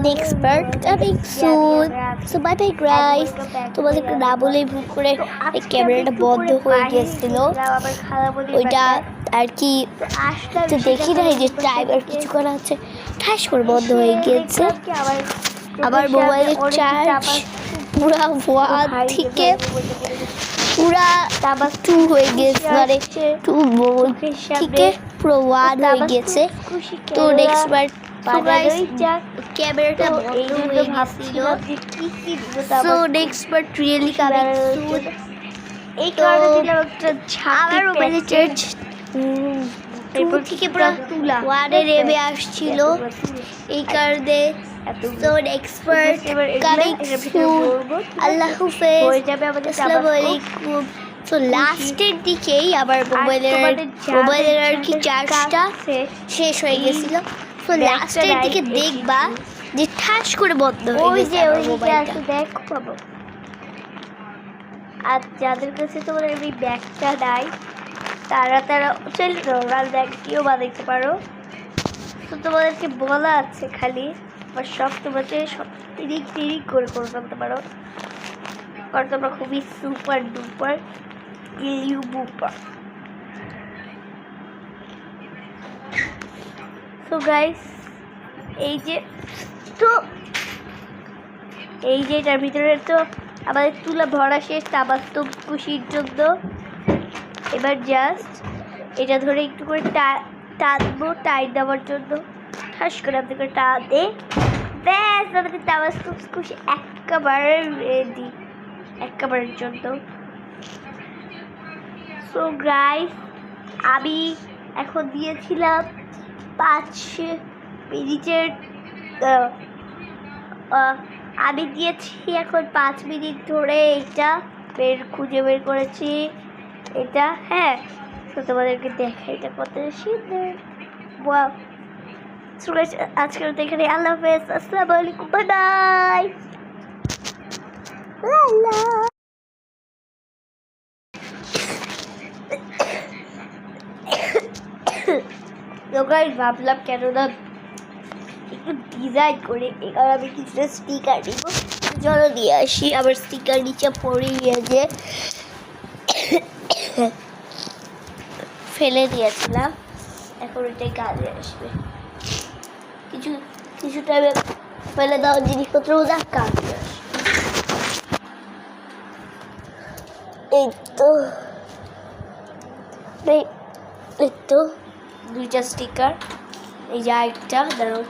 next part coming soon. So bye bye guys. তোমাদেরকে না বলেই ভুল করে এই ক্যামেরাটা বন্ধ হয়ে গেছিল, ওইটা আর কি তো দেখি না যে টাইমার কিছু করা আছে, ঠাস করে বন্ধ হয়ে গিয়েছে। আবার মোবাইলের চার্জ পুরা 1 থেকে পুরা 2 হয়ে গেছে, মানে 2 থেকে পুরো 1 হয়ে গেছে। তো নেক্সট বার ক্যামেরাটা বন্ধ হয়ে গেছিল, সো নেক্সট বার রিয়েলি কামিং সুন। এই কারণে দিলাম একটা আমার মোবাইলের চার্জ 2 থেকে পুরো 1 এর এমে আসছিল, এই কারণে। সো নেক্সট বার কামিং সুন। আল্লাহ হাফেজ, আসসালামু আলাইকুম। তো লাস্টের দিকেই আবার মোবাইলের আর কি চার্জটা শেষ হয়ে গেছিল। তো লাস্টের দিকে দেখবা যে ঠাস করে বন্ধ হয়ে গেছে মোবাইলটা। দেখো পাবো। আর যাদের কাছে তোমার এই ব্যাগটা নাই তারা চলে ওরা ব্যাগটিও দেখতে পারো। তো তোমাদেরকে বলা আছে খালি সব তোমাকে সব তিরিক করে ফেলতে পারো, কারণ তোমরা খুবই সুপার ডুপার ইলিউ বুপার। সো গাইস এই যে এটার ভিতরে তো আমাদের তুলা ভরা শেষ, আবার তো খুশির জন্য এবার জাস্ট এটা ধরে একটু করে টানবো, টাইট দেওয়ার জন্য ঠাস করে আপনি করে টানে, ব্যাস আমাদের তাওয়াজ খুশি একেবারে রেডি একেবারের জন্য। সো গাইস আমি এখন দিয়েছিলাম 5 মিনিটের, আমি দিয়েছি এখন 5 মিনিট ধরে এইটা খুঁজে বের করেছি এটা। হ্যাঁ, তো তোমাদেরকে দেখা এটা কত সুন্দর। আজকের মতো এখানে আল্লাহ হাফেজ, আসসালামু আলাইকুম, বাই বাই। ভাবলাম কেন না একটু ডিজাইন করে, এবার আমি কিছুটা স্টিকার দিব, চলো দিয়ে আসি। আবার স্টিকার নিচে পড়ে গিয়েছে, ফেলে দিয়েছিলাম, এখন ওইটাই কাজে আসবে। কিছু টাইমে ফেলে দেওয়া জিনিসপত্র ওটা কাজে আসবে। এই তো 2টা স্টিকার, এই যে আরেকটা দাঁড়াও।